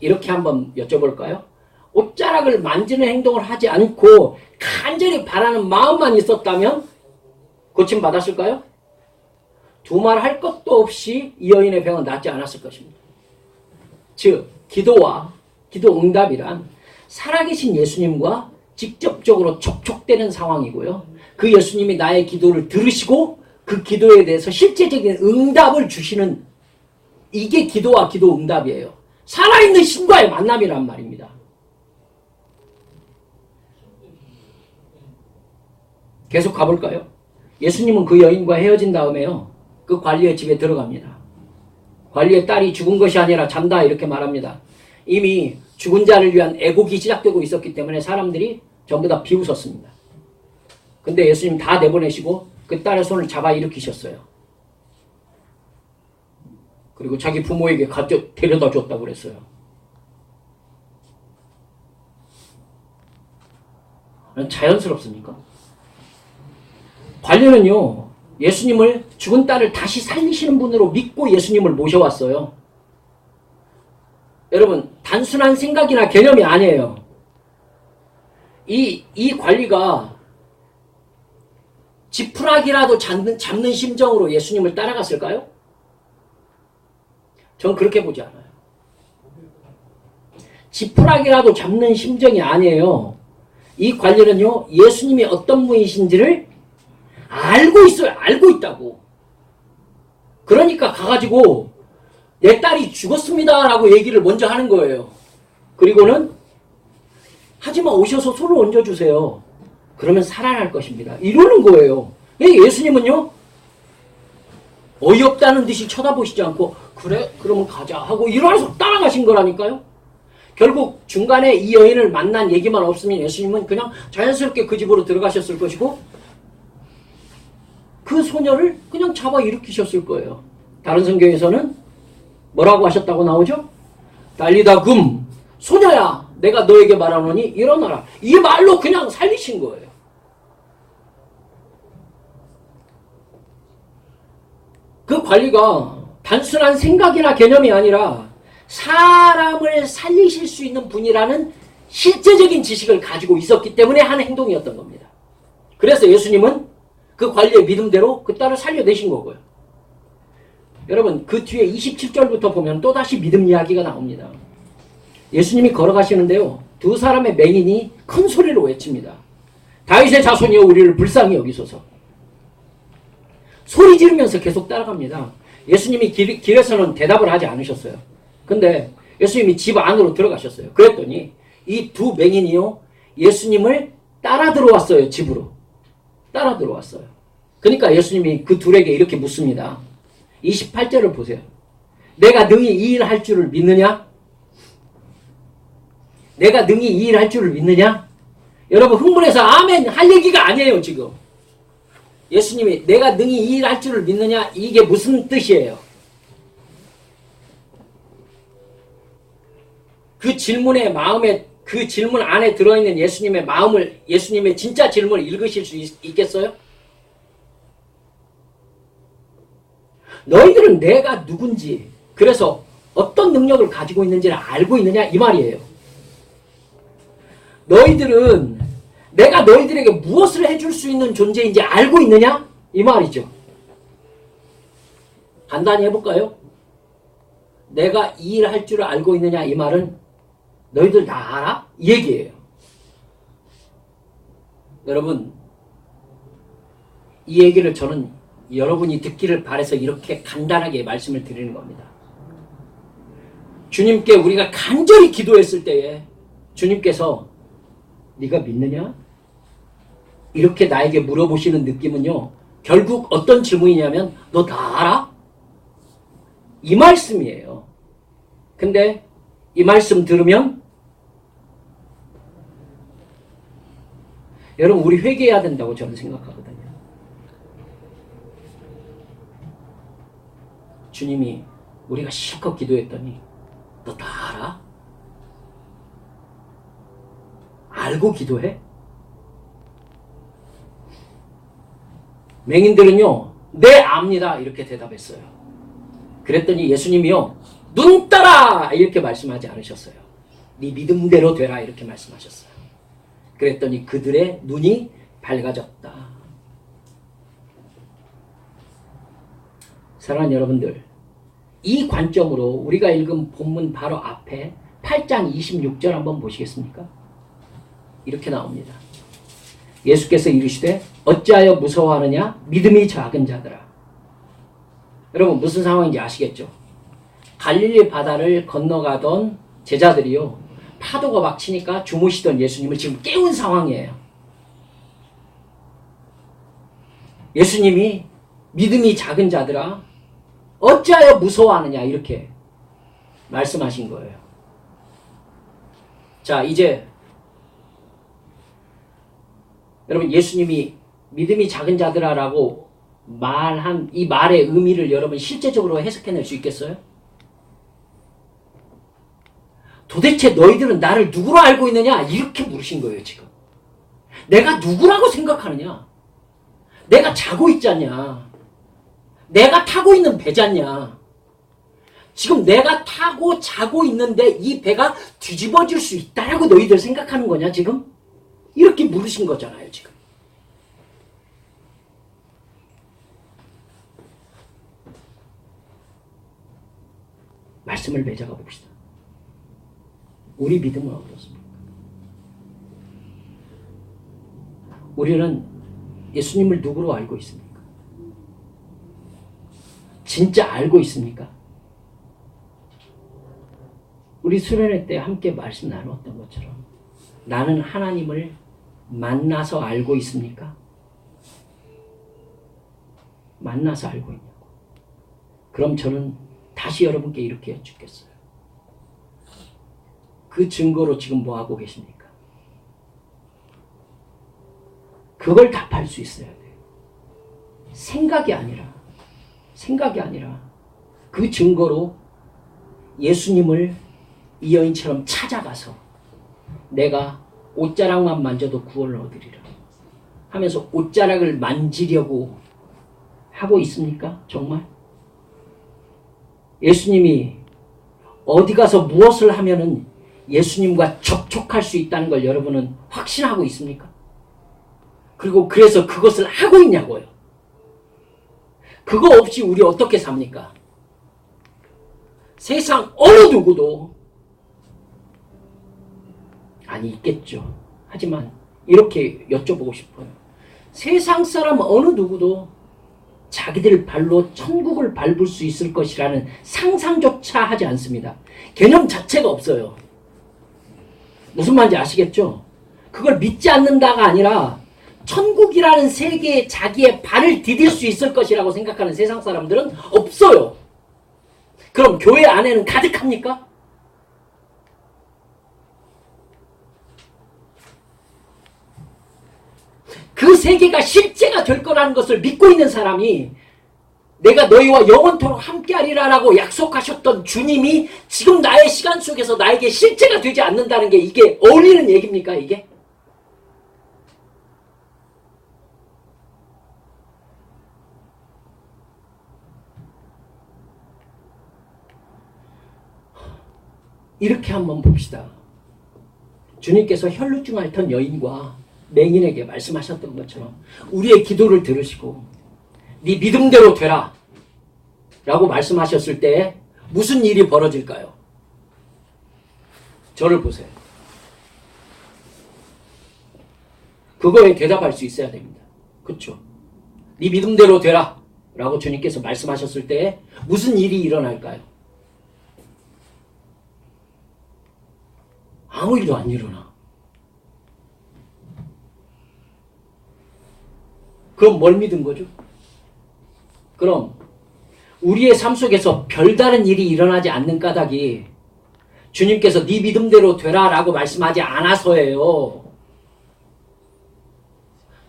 이렇게 한번 여쭤볼까요? 옷자락을 만지는 행동을 하지 않고 간절히 바라는 마음만 있었다면 고침 받았을까요? 두말할 것도 없이 이 여인의 병은 낫지 않았을 것입니다. 즉 기도와 기도 응답이란 살아계신 예수님과 직접적으로 접촉되는 상황이고요. 그 예수님이 나의 기도를 들으시고 그 기도에 대해서 실제적인 응답을 주시는, 이게 기도와 기도 응답이에요. 살아있는 신과의 만남이란 말입니다. 계속 가볼까요? 예수님은 그 여인과 헤어진 다음에요, 그 관리의 집에 들어갑니다. 관리의 딸이 죽은 것이 아니라 잔다 이렇게 말합니다. 이미 죽은 자를 위한 애곡이 시작되고 있었기 때문에 사람들이 전부 다 비웃었습니다. 근데 예수님 다 내보내시고 그 딸의 손을 잡아 일으키셨어요. 그리고 자기 부모에게 데려다 줬다고 그랬어요. 자연스럽습니까? 관리는요, 예수님을 죽은 딸을 다시 살리시는 분으로 믿고 예수님을 모셔왔어요. 여러분, 단순한 생각이나 개념이 아니에요. 이 관리가 지푸라기라도 잡는 심정으로 예수님을 따라갔을까요? 전 그렇게 보지 않아요. 지푸라기라도 잡는 심정이 아니에요. 이 관리는요, 예수님이 어떤 분이신지를 알고 있어요. 알고 있다고. 그러니까 가가지고 내 딸이 죽었습니다 라고 얘기를 먼저 하는 거예요. 그리고는 하지만 오셔서 손을 얹어주세요. 그러면 살아날 것입니다. 이러는 거예요. 예수님은요, 어이없다는 듯이 쳐다보시지 않고 그래? 그러면 가자 하고 일어나서 따라가신 거라니까요. 결국 중간에 이 여인을 만난 얘기만 없으면 예수님은 그냥 자연스럽게 그 집으로 들어가셨을 것이고 그 소녀를 그냥 잡아 일으키셨을 거예요. 다른 성경에서는 뭐라고 하셨다고 나오죠? 달리다 금, 소녀야 내가 너에게 말하노니 일어나라. 이 말로 그냥 살리신 거예요. 그 관리가 단순한 생각이나 개념이 아니라 사람을 살리실 수 있는 분이라는 실제적인 지식을 가지고 있었기 때문에 한 행동이었던 겁니다. 그래서 예수님은 그 관리의 믿음대로 그 딸을 살려내신 거고요. 여러분, 그 뒤에 27절부터 보면 또다시 믿음 이야기가 나옵니다. 예수님이 걸어가시는데요, 두 사람의 맹인이 큰 소리로 외칩니다. 다윗의 자손이여 우리를 불쌍히 여기소서. 소리 지르면서 계속 따라갑니다. 예수님이 길에서는 대답을 하지 않으셨어요. 근데 예수님이 집 안으로 들어가셨어요. 그랬더니 이 두 맹인이요, 예수님을 따라 들어왔어요. 집으로 따라 들어왔어요. 그러니까 예수님이 그 둘에게 이렇게 묻습니다. 28절을 보세요. 내가 능히 이 일 할 줄을 믿느냐? 내가 능히 이 일 할 줄을 믿느냐? 여러분, 흥분해서 아멘 할 얘기가 아니에요. 지금 예수님이 내가 능히 이 일 할 줄을 믿느냐? 이게 무슨 뜻이에요? 그 질문의 마음에, 그 질문 안에 들어있는 예수님의 마음을, 예수님의 진짜 질문을 읽으실 수 있겠어요? 너희들은 내가 누군지, 그래서 어떤 능력을 가지고 있는지를 알고 있느냐? 이 말이에요. 너희들은 내가 너희들에게 무엇을 해줄 수 있는 존재인지 알고 있느냐? 이 말이죠. 간단히 해볼까요? 내가 이 일 할 줄 알고 있느냐? 이 말은 너희들 다 알아? 이 얘기예요. 여러분, 이 얘기를 저는 여러분이 듣기를 바라서 이렇게 간단하게 말씀을 드리는 겁니다. 주님께 우리가 간절히 기도했을 때에 주님께서 네가 믿느냐? 이렇게 나에게 물어보시는 느낌은요, 결국 어떤 질문이냐면 너 다 알아? 이 말씀이에요. 근데 이 말씀 들으면 여러분, 우리 회개해야 된다고 저는 생각하거든요. 주님이 우리가 실컷 기도했더니 너 다 알아? 알고 기도해? 맹인들은요, 네 압니다 이렇게 대답했어요. 그랬더니 예수님이요, 눈 떠라 이렇게 말씀하지 않으셨어요. 네 믿음대로 되라 이렇게 말씀하셨어요. 그랬더니 그들의 눈이 밝아졌다. 사랑하는 여러분들, 이 관점으로 우리가 읽은 본문 바로 앞에 8장 26절 한번 보시겠습니까? 이렇게 나옵니다. 예수께서 이르시되 어찌하여 무서워하느냐? 믿음이 작은 자들아. 여러분, 무슨 상황인지 아시겠죠? 갈릴리 바다를 건너가던 제자들이요, 파도가 막 치니까 주무시던 예수님을 지금 깨운 상황이에요. 예수님이 믿음이 작은 자들아 어찌하여 무서워하느냐 이렇게 말씀하신 거예요. 자, 이제 여러분, 예수님이 믿음이 작은 자들아라고 말한 이 말의 의미를 여러분 실제적으로 해석해낼 수 있겠어요? 도대체 너희들은 나를 누구로 알고 있느냐? 이렇게 물으신 거예요, 지금. 내가 누구라고 생각하느냐? 내가 자고 있잖냐? 내가 타고 있는 배잖냐? 지금 내가 타고 자고 있는데 이 배가 뒤집어질 수 있다라고 너희들 생각하는 거냐, 지금? 이렇게 물으신 거잖아요, 지금. 말씀을 맺어가 봅시다. 우리 믿음은 어떻습니까? 우리는 예수님을 누구로 알고 있습니까? 진짜 알고 있습니까? 우리 수련회 때 함께 말씀 나누었던 것처럼 나는 하나님을 만나서 알고 있습니까? 만나서 알고 있냐고. 그럼 저는 다시 여러분께 이렇게 여쭙겠어요. 그 증거로 지금 뭐 하고 계십니까? 그걸 답할 수 있어야 돼요. 생각이 아니라 그 증거로 예수님을 이 여인처럼 찾아가서 내가 옷자락만 만져도 구원을 얻으리라 하면서 옷자락을 만지려고 하고 있습니까? 정말? 예수님이 어디 가서 무엇을 하면은 예수님과 접촉할 수 있다는 걸 여러분은 확신하고 있습니까? 그리고 그래서 그것을 하고 있냐고요. 그거 없이 우리 어떻게 삽니까? 세상 어느 누구도 아니 있겠죠. 하지만 이렇게 여쭤보고 싶어요. 세상 사람 어느 누구도 자기들 발로 천국을 밟을 수 있을 것이라는 상상조차 하지 않습니다. 개념 자체가 없어요. 무슨 말인지 아시겠죠? 그걸 믿지 않는다가 아니라 천국이라는 세계에 자기의 발을 디딜 수 있을 것이라고 생각하는 세상 사람들은 없어요. 그럼 교회 안에는 가득합니까? 그 세계가 실제가 될 거라는 것을 믿고 있는 사람이 내가 너희와 영원토록 함께하리라라고 약속하셨던 주님이 지금 나의 시간 속에서 나에게 실제가 되지 않는다는 게 이게 어울리는 얘기입니까, 이게? 이렇게 한번 봅시다. 주님께서 혈루증 앓던 여인과 맹인에게 말씀하셨던 것처럼 우리의 기도를 들으시고 네 믿음대로 되라 라고 말씀하셨을 때 무슨 일이 벌어질까요? 저를 보세요. 그거에 대답할 수 있어야 됩니다. 그렇죠? 네 믿음대로 되라 라고 주님께서 말씀하셨을 때 무슨 일이 일어날까요? 아무 일도 안 일어나. 그럼 뭘 믿은 거죠? 그럼 우리의 삶 속에서 별다른 일이 일어나지 않는 까닭이 주님께서 네 믿음대로 되라 라고 말씀하지 않아서예요.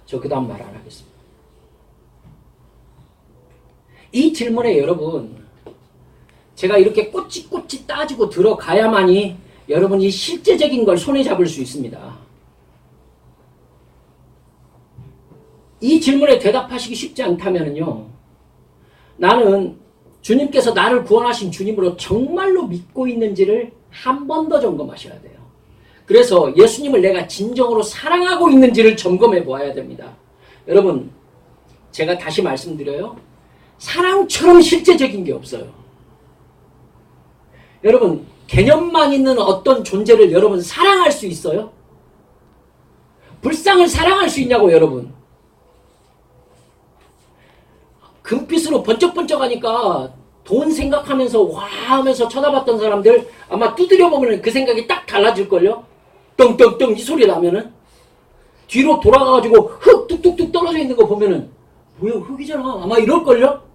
저 그 다음 말 안 하겠습니다. 이 질문에 여러분 제가 이렇게 꼬치꼬치 따지고 들어가야만이 여러분이 실제적인 걸 손에 잡을 수 있습니다. 이 질문에 대답하시기 쉽지 않다면요. 나는 주님께서 나를 구원하신 주님으로 정말로 믿고 있는지를 한 번 더 점검하셔야 돼요. 그래서 예수님을 내가 진정으로 사랑하고 있는지를 점검해 보아야 됩니다. 여러분, 제가 다시 말씀드려요. 사랑처럼 실제적인 게 없어요. 여러분, 개념만 있는 어떤 존재를 여러분 사랑할 수 있어요? 불상을 사랑할 수 있냐고 여러분. 금빛으로 번쩍번쩍하니까 돈 생각하면서 와 하면서 쳐다봤던 사람들 아마 두드려 보면 그 생각이 딱 달라질걸요? 떵떵떵 이 소리 나면은 뒤로 돌아가가지고 흙 뚝뚝뚝 떨어져 있는 거 보면은 뭐야 흙이잖아 아마 이럴걸요?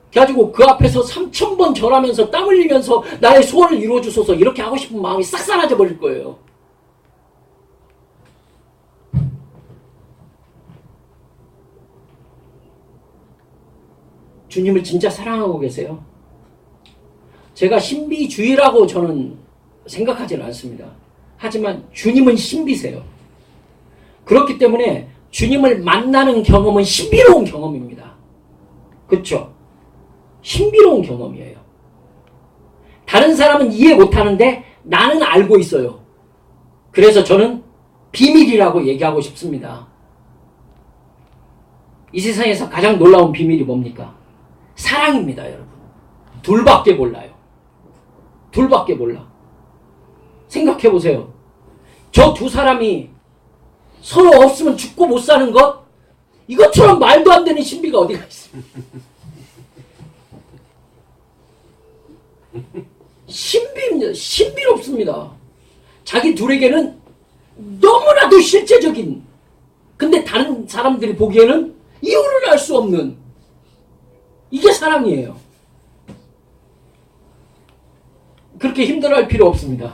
그래가지고 그 앞에서 3000번 절하면서 땀 흘리면서 나의 소원을 이루어주소서 이렇게 하고 싶은 마음이 싹 사라져 버릴 거예요. 주님을 진짜 사랑하고 계세요? 제가 신비주의라고 저는 생각하지는 않습니다. 하지만 주님은 신비세요. 그렇기 때문에 주님을 만나는 경험은 신비로운 경험입니다. 그렇죠? 신비로운 경험이에요. 다른 사람은 이해 못하는데 나는 알고 있어요. 그래서 저는 비밀이라고 얘기하고 싶습니다. 이 세상에서 가장 놀라운 비밀이 뭡니까? 사랑입니다, 여러분. 둘밖에 몰라요. 둘밖에 몰라. 생각해 보세요. 저 두 사람이 서로 없으면 죽고 못 사는 것? 이것처럼 말도 안 되는 신비가 어디가 있습니까? 신비입니다. 신비롭습니다. 자기 둘에게는 너무나도 실제적인, 근데 다른 사람들이 보기에는 이유를 알 수 없는, 이게 사랑이에요. 그렇게 힘들어할 필요 없습니다.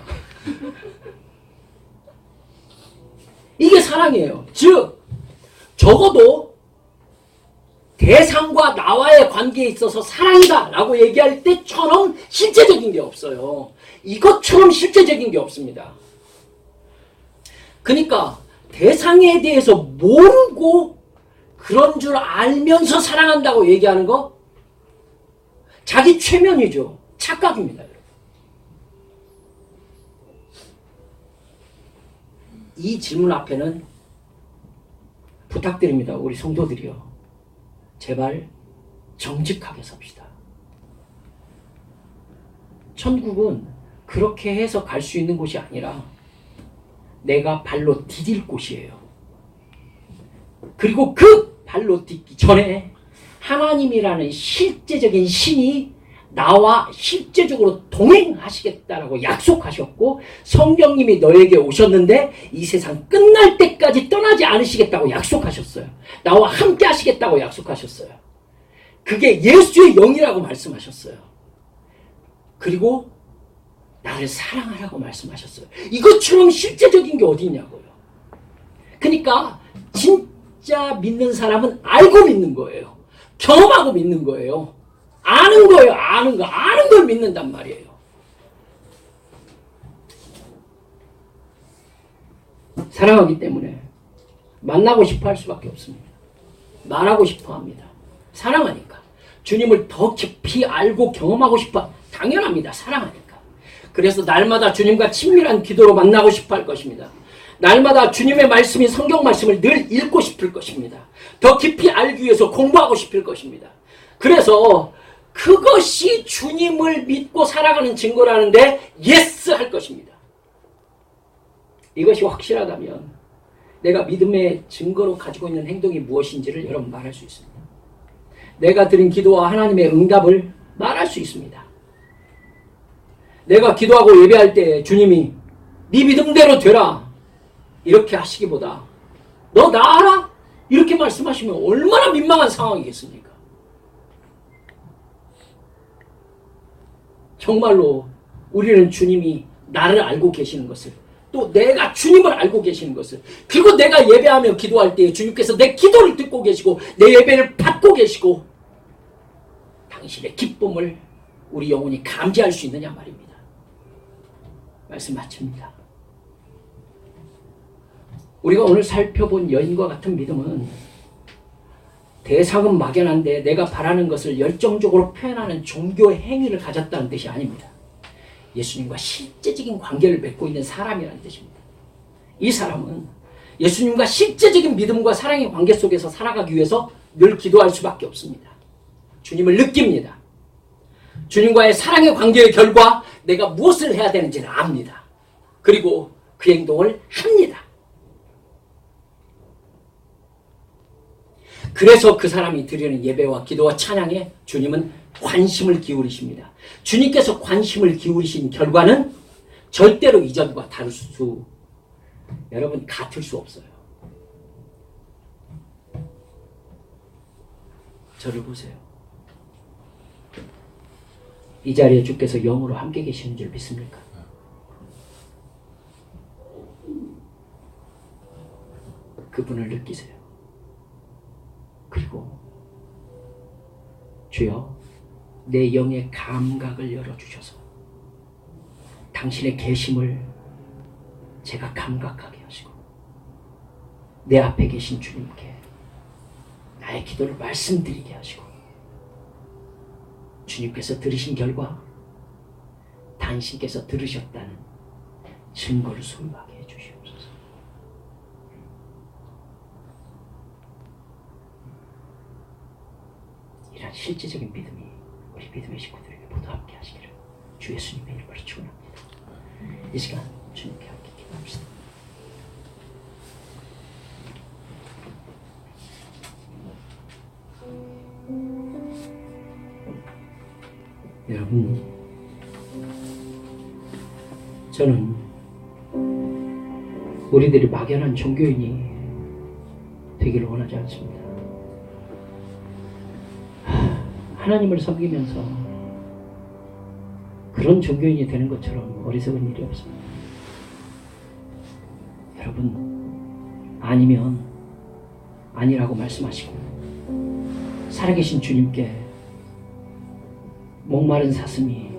이게 사랑이에요. 즉 적어도 대상과 나와의 관계에 있어서 사랑이다 라고 얘기할 때처럼 실제적인 게 없어요. 이것처럼 실제적인 게 없습니다. 그러니까 대상에 대해서 모르고 그런 줄 알면서 사랑한다고 얘기하는 거 자기 최면이죠. 착각입니다. 이 질문 앞에는 부탁드립니다. 우리 성도들이요. 제발 정직하게 섭시다. 천국은 그렇게 해서 갈 수 있는 곳이 아니라 내가 발로 디딜 곳이에요. 그리고 그 발로 딛기 전에 하나님이라는 실제적인 신이 나와 실제적으로 동행하시겠다라고 약속하셨고, 성령님이 너에게 오셨는데 이 세상 끝날 때까지 떠나지 않으시겠다고 약속하셨어요. 나와 함께 하시겠다고 약속하셨어요. 그게 예수의 영이라고 말씀하셨어요. 그리고 나를 사랑하라고 말씀하셨어요. 이것처럼 실제적인 게 어디 있냐고요. 그러니까 진짜 믿는 사람은 알고 믿는 거예요. 경험하고 믿는 거예요. 아는 거예요. 아는 거. 아는 걸 믿는단 말이에요. 사랑하기 때문에 만나고 싶어 할 수밖에 없습니다. 말하고 싶어 합니다. 사랑하니까. 주님을 더 깊이 알고 경험하고 싶어. 당연합니다. 사랑하니까. 그래서 날마다 주님과 친밀한 기도로 만나고 싶어 할 것입니다. 날마다 주님의 말씀인 성경 말씀을 늘 읽고 싶을 것입니다. 더 깊이 알기 위해서 공부하고 싶을 것입니다. 그래서 그것이 주님을 믿고 살아가는 증거라는데 예스 할 것입니다. 이것이 확실하다면 내가 믿음의 증거로 가지고 있는 행동이 무엇인지를 여러분 말할 수 있습니다. 내가 드린 기도와 하나님의 응답을 말할 수 있습니다. 내가 기도하고 예배할 때 주님이 네 믿음대로 되라 이렇게 하시기보다 너 나 알아? 이렇게 말씀하시면 얼마나 민망한 상황이겠습니까? 정말로 우리는 주님이 나를 알고 계시는 것을, 또 내가 주님을 알고 계시는 것을, 그리고 내가 예배하며 기도할 때 주님께서 내 기도를 듣고 계시고 내 예배를 받고 계시고 당신의 기쁨을 우리 영혼이 감지할 수 있느냐 말입니다. 말씀 마칩니다. 우리가 오늘 살펴본 여인과 같은 믿음은 대상은 막연한데 내가 바라는 것을 열정적으로 표현하는 종교 행위를 가졌다는 뜻이 아닙니다. 예수님과 실제적인 관계를 맺고 있는 사람이라는 뜻입니다. 이 사람은 예수님과 실제적인 믿음과 사랑의 관계 속에서 살아가기 위해서 늘 기도할 수밖에 없습니다. 주님을 느낍니다. 주님과의 사랑의 관계의 결과 내가 무엇을 해야 되는지를 압니다. 그리고 그 행동을 합니다. 그래서 그 사람이 드리는 예배와 기도와 찬양에 주님은 관심을 기울이십니다. 주님께서 관심을 기울이신 결과는 절대로 이전과 다를 수, 여러분 같을 수 없어요. 저를 보세요. 이 자리에 주께서 영으로 함께 계시는 줄 믿습니까? 그분을 느끼세요. 그리고 주여 내 영의 감각을 열어주셔서 당신의 계심을 제가 감각하게 하시고 내 앞에 계신 주님께 나의 기도를 말씀드리게 하시고 주님께서 들으신 결과 당신께서 들으셨다는 증거를 소유하게 해주시옵소서. 이런 실제적인 믿음이 우리 믿음의 식구들에게 모두 함께 하시기를 주 예수님의 이름으로 축원합니다. 이 시간 주님께 함께 기도합시다. 여러분, 저는 우리들이 막연한 종교인이 되기를 원하지 않습니다. 하나님을 섬기면서 그런 종교인이 되는 것처럼 어리석은 일이 없습니다. 여러분, 아니면 아니라고 말씀하시고 살아계신 주님께 목마른 사슴이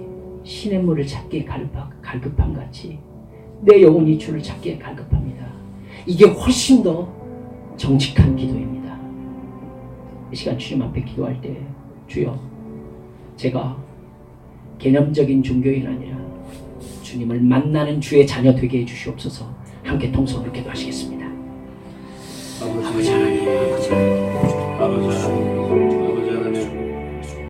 시냇물을 찾기에 갈급함 같이 내 영혼이 주를 찾기에 갈급합니다. 이게 훨씬 더 정직한 기도입니다. 이 시간 주님 앞에 기도할 때 주여, 제가 개념적인 종교인 아니라 주님을 만나는 주의 자녀 되게 해주시옵소서. 함께 통성으로 기도하시겠습니다. 아버지 하나님,